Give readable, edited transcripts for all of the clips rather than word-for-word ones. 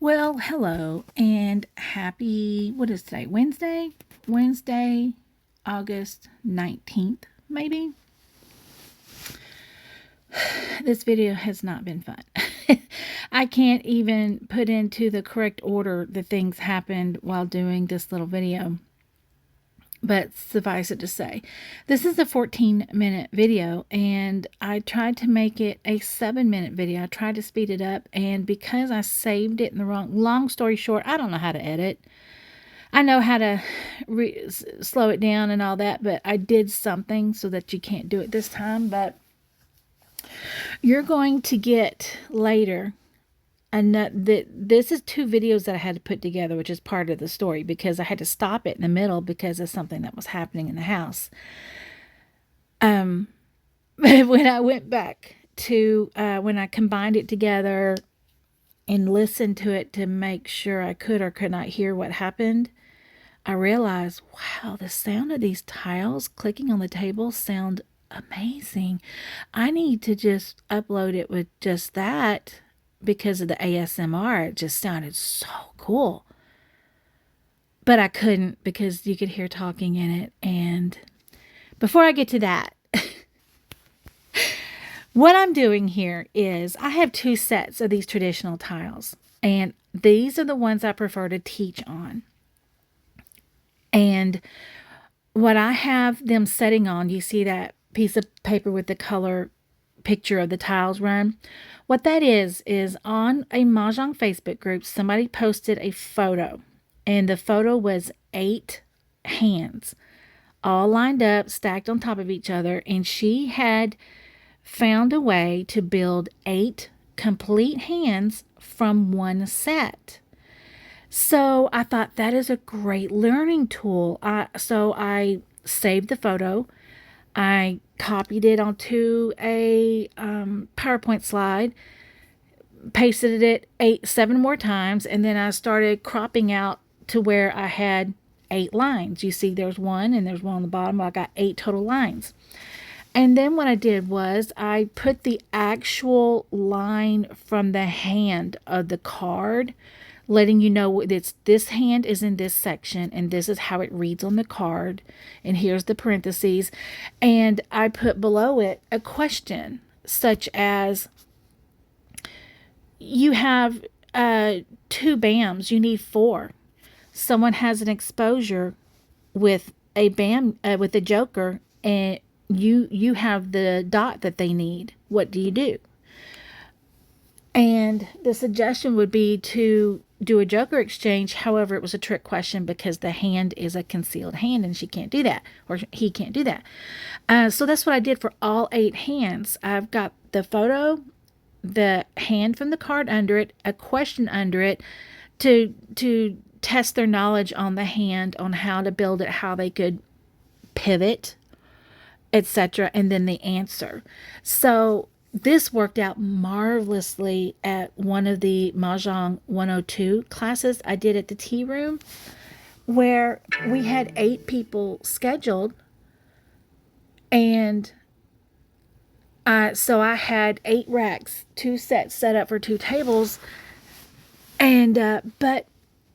Well, hello and happy, what is today? Wednesday? Wednesday, August 19th, maybe? This video has not been fun. I can't even put into the correct order the things happened while doing this little video. But suffice it to say, this is a 14-minute video, and I tried to make it a 7-minute video. I tried to speed it up, and because I saved it in the wrong, long story short, I don't know how to edit. I know how to slow it down and all that, but I did something so that you can't do it this time. But you're going to get later. This is two videos that I had to put together, which is part of the story because I had to stop it in the middle because of something that was happening in the house. When I went back to when I combined it together and listened to it to make sure I could or could not hear what happened, I realized, wow, the sound of these tiles clicking on the table sound amazing. I need to just upload it with just that because of the ASMR. It just sounded so cool. But I couldn't because you could hear talking in it. And before I get to that, what I'm doing here is I have two sets of these traditional tiles. And these are the ones I prefer to teach on. And what I have them setting on, you see that piece of paper with the color picture of the tiles run? What that is on a Mahjong Facebook group, somebody posted a photo, and the photo was 8 hands, all lined up, stacked on top of each other, and she had found a way to build 8 complete hands from one set. So I thought that is a great learning tool. So I saved the photo. I copied it onto a PowerPoint slide, pasted it 7 more times, and then I started cropping out to where I had 8 lines. You see there's one and there's one on the bottom. I got 8 total lines. And then what I did was I put the actual line from the hand of the card, letting you know it's this hand is in this section and this is how it reads on the card, and here's the parentheses. And I put below it a question such as, you have 2 BAMs, you need 4. Someone has an exposure with a BAM with a joker, and you have the dot that they need. What do you do? And the suggestion would be to do a joker exchange. However, it was a trick question because the hand is a concealed hand and she can't do that, or he can't do that. So that's what I did for all 8 hands. I've got the photo, the hand from the card under it, a question under it to test their knowledge on the hand, on how to build it, how they could pivot, etc., and then the answer. So this worked out marvelously at one of the Mahjong 102 classes I did at the tea room, where we had 8 people scheduled, and so I had 8 racks, 2 sets set up for 2 tables, and but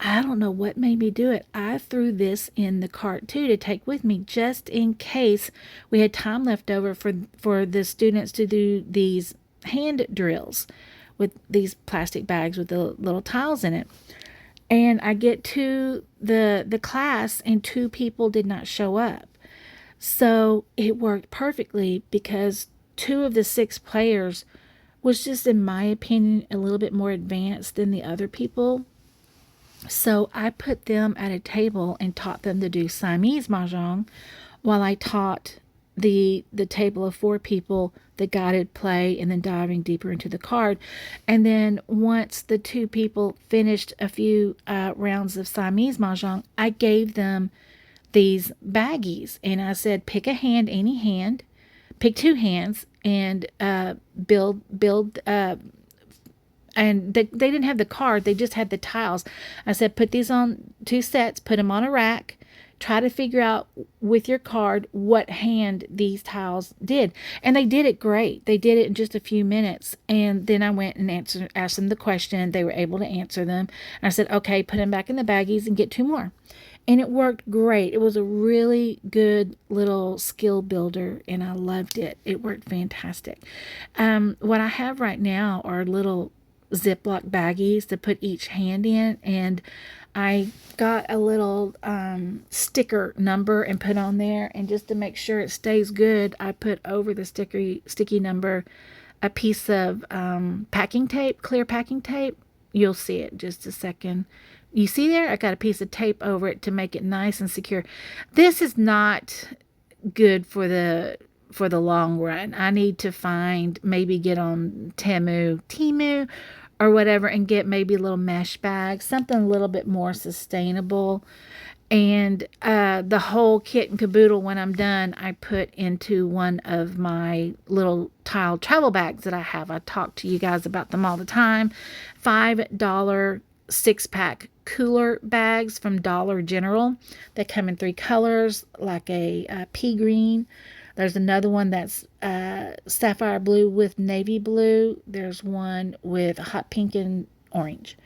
I don't know what made me do it. I threw this in the cart too to take with me just in case we had time left over for the students to do these hand drills with these plastic bags with the little tiles in it. And I get to the class and 2 people did not show up. So it worked perfectly because 2 of the 6 players was just, in my opinion, a little bit more advanced than the other people. So I put them at a table and taught them to do Siamese Mahjong while I taught the table of 4 people the guided play and then diving deeper into the card. And then once the 2 people finished a few rounds of Siamese Mahjong, I gave them these baggies and I said, pick a hand, any hand, pick 2 hands and build and they didn't have the card, they just had the tiles. I said, put these on 2 sets, put them on a rack, Try to figure out with your card what hand these tiles did. And they did it great. They did it in just a few minutes. And then I went and asked them the question. They were able to answer them. And I said, okay, put them back in the baggies and get 2 more. And it worked great. It was a really good little skill builder, and I loved it. It worked fantastic. What I have right now are little Ziploc baggies to put each hand in, and I got a little sticker number and put on there, and just to make sure it stays good, I put over the sticky number a piece of packing tape, clear packing tape. You'll see it in just a second. You see there? I got a piece of tape over it to make it nice and secure. This is not good for the long run. I need to maybe get on Temu, or whatever, and get maybe a little mesh bag, something a little bit more sustainable. And the whole kit and caboodle, when I'm done, I put into one of my little tile travel bags that I have. I talk to you guys about them all the time. $5 6-pack cooler bags from Dollar General. They come in 3 colors, like a pea green. There's another one that's sapphire blue with navy blue. There's one with hot pink and orange.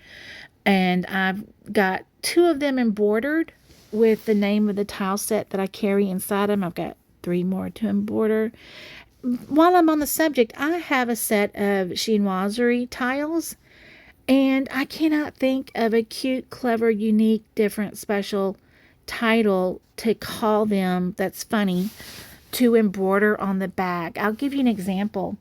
And I've got 2 of them embroidered with the name of the tile set that I carry inside them. I've got 3 more to embroider. While I'm on the subject, I have a set of chinoiserie tiles, and I cannot think of a cute, clever, unique, different, special title to call them that's funny to embroider on the bag. I'll give you an example.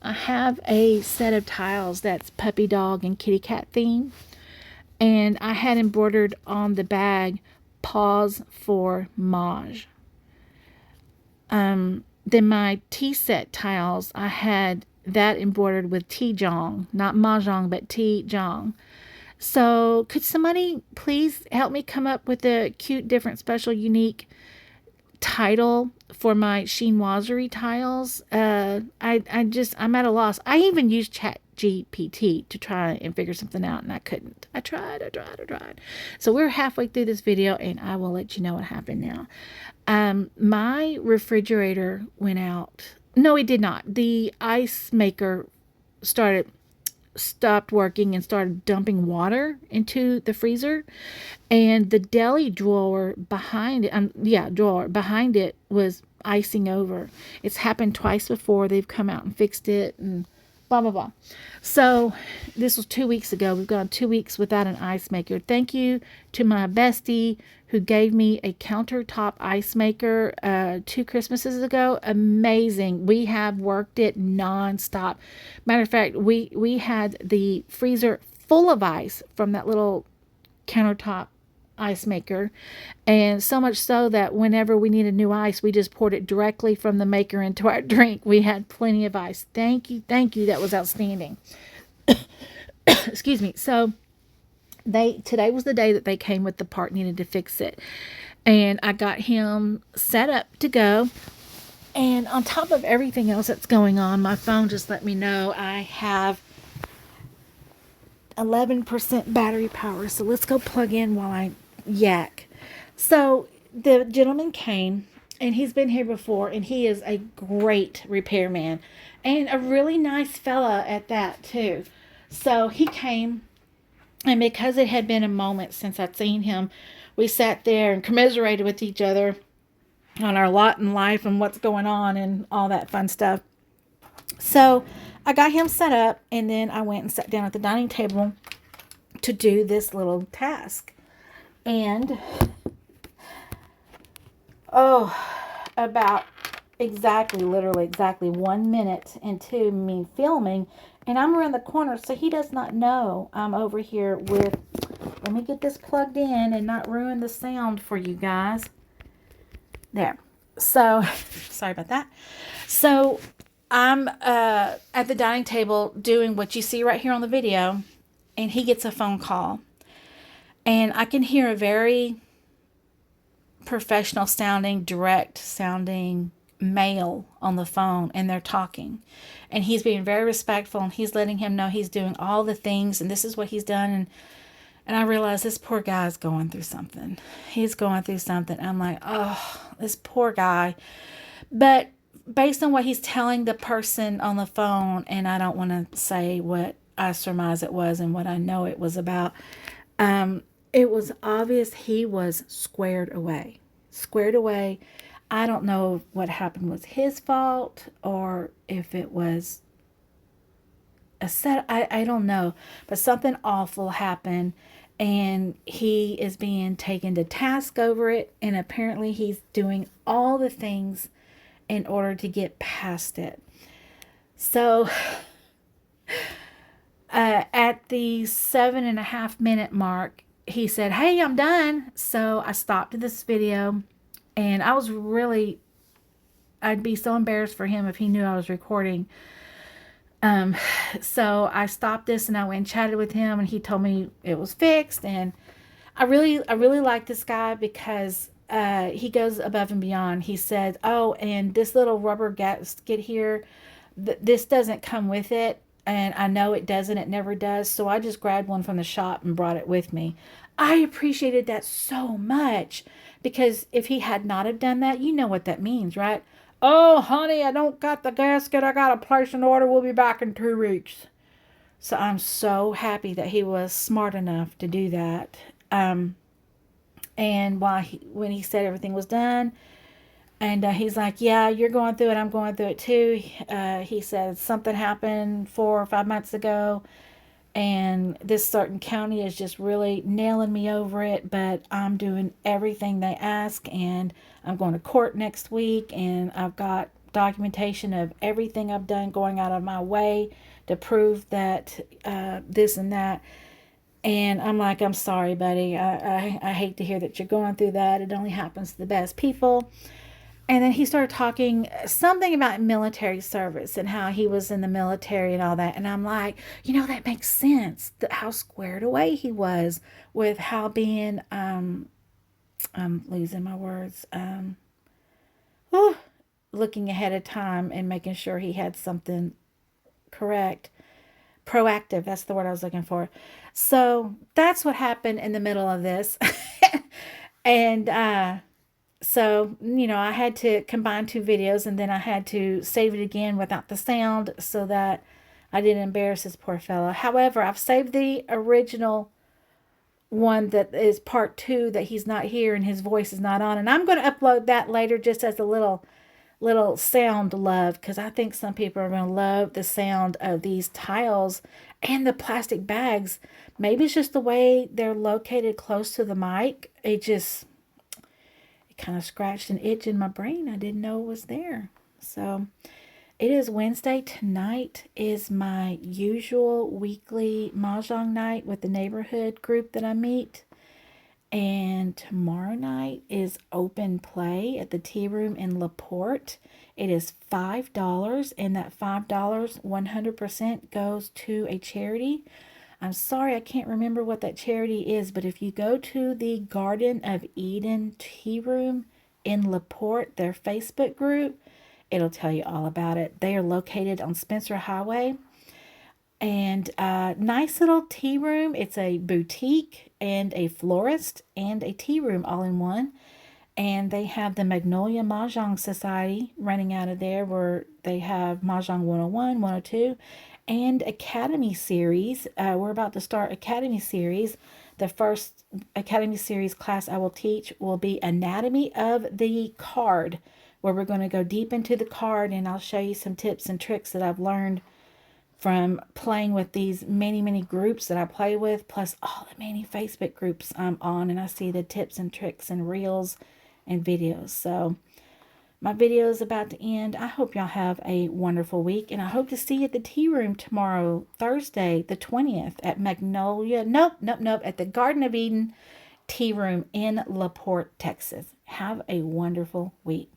I have a set of tiles that's puppy dog and kitty cat theme, and I had embroidered on the bag, pause for Maj. Then my tea set tiles, I had that embroidered with T Jongg, not Mahjong, but T Jongg. So could somebody please help me come up with a cute, different, special, unique title for my chinoiserie tiles? I'm at a loss. I even used Chat GPT to try and figure something out, and I couldn't. I tried. So we're halfway through this video, and I will let you know what happened now. My refrigerator went out. No, it did not. The ice maker stopped working and started dumping water into the freezer, and the deli drawer behind it was icing over. It's happened twice before. They've come out and fixed it, and blah blah blah. So this was 2 weeks ago. We've gone 2 weeks without an ice maker. Thank you to my bestie who gave me a countertop ice maker 2 Christmases ago. Amazing. We have worked it nonstop. Matter of fact, we had the freezer full of ice from that little countertop ice maker, and so much so that whenever we needed new ice, we just poured it directly from the maker into our drink. We had plenty of ice. Thank you. That was outstanding. Excuse me. So today was the day that they came with the part needed to fix it, and I got him set up to go. And on top of everything else that's going on, my phone just let me know I have 11% battery power. So let's go plug in while I yak. So the gentleman came, and he's been here before, and he is a great repairman and a really nice fella at that too. So he came, and because it had been a moment since I'd seen him, we sat there and commiserated with each other on our lot in life and what's going on and all that fun stuff. So I got him set up, and then I went and sat down at the dining table to do this little task. And about literally exactly 1 minute into me filming, and I'm around the corner, so he does not know I'm over here with, let me get this plugged in and not ruin the sound for you guys. There. So, sorry about that. So, I'm at the dining table doing what you see right here on the video, and he gets a phone call. And I can hear a very professional sounding, direct sounding male on the phone, and they're talking. And he's being very respectful, and he's letting him know he's doing all the things, and this is what he's done, And I realized this poor guy's going through something. He's going through something. I'm like, oh, this poor guy. But based on what he's telling the person on the phone, and I don't want to say what I surmise it was and what I know it was about, it was obvious he was squared away. Squared away. I don't know if what happened was his fault or if it was a set. I don't know. But something awful happened and he is being taken to task over it. And apparently he's doing all the things in order to get past it. So at the 7.5 minute mark, he said, "Hey, I'm done." So I stopped this video, and I'd be so embarrassed for him if he knew I was recording. So I stopped this and I went and chatted with him, and he told me it was fixed. And I really like this guy because he goes above and beyond. He said, "Oh, and this little rubber gasket here, this doesn't come with it. And I know it doesn't, it never does. So I just grabbed one from the shop and brought it with me." I appreciated that so much because if he had not have done that, you know what that means, right? "Oh, honey, I don't got the gasket. I got to place an order. We'll be back in 2 weeks." So I'm so happy that he was smart enough to do that. And when he said everything was done, and he's like, "Yeah, you're going through it. I'm going through it too." He said something happened 4 or 5 months ago, and this certain county is just really nailing me over it. But I'm doing everything they ask, and I'm going to court next week, and I've got documentation of everything I've done, going out of my way to prove that this and that. And I'm like, "I'm sorry, buddy. I hate to hear that you're going through that. It only happens to the best people." And then he started talking something about military service and how he was in the military and all that. And I'm like, that makes sense. How squared away he was with how being, I'm losing my words, whew, looking ahead of time and making sure he had something correct. Proactive, that's the word I was looking for. So that's what happened in the middle of this. And so, I had to combine two videos, and then I had to save it again without the sound so that I didn't embarrass this poor fella. However, I've saved the original one that is part two that he's not here and his voice is not on. And I'm going to upload that later just as a little sound love, because I think some people are going to love the sound of these tiles and the plastic bags. Maybe it's just the way they're located close to the mic. It kind of scratched an itch in my brain I didn't know was there. So it is Wednesday. Tonight is my usual weekly mahjong night with the neighborhood group that I meet. And tomorrow night is open play at the Tea Room in LaPorte. It is $5, and that $5 100% goes to a charity. I'm sorry, I can't remember what that charity is, but if you go to the Garden of Eden Tea Room in LaPorte, their Facebook group, it'll tell you all about it. They are located on Spencer Highway. And nice little tea room. It's a boutique and a florist and a tea room all in one. And they have the Magnolia Mahjong Society running out of there, where they have Mahjong 101, 102, and Academy Series. We're about to start Academy Series. The first Academy Series class I will teach will be Anatomy of the Card, where we're going to go deep into the card, and I'll show you some tips and tricks that I've learned from playing with these many groups that I play with, plus all the many Facebook groups I'm on, and I see the tips and tricks and reels and videos. So my video is about to end. I hope y'all have a wonderful week, and I hope to see you at the tea room tomorrow, Thursday, the 20th, at Magnolia. Nope, at the Garden of Eden Tea Room in LaPorte, Texas. Have a wonderful week.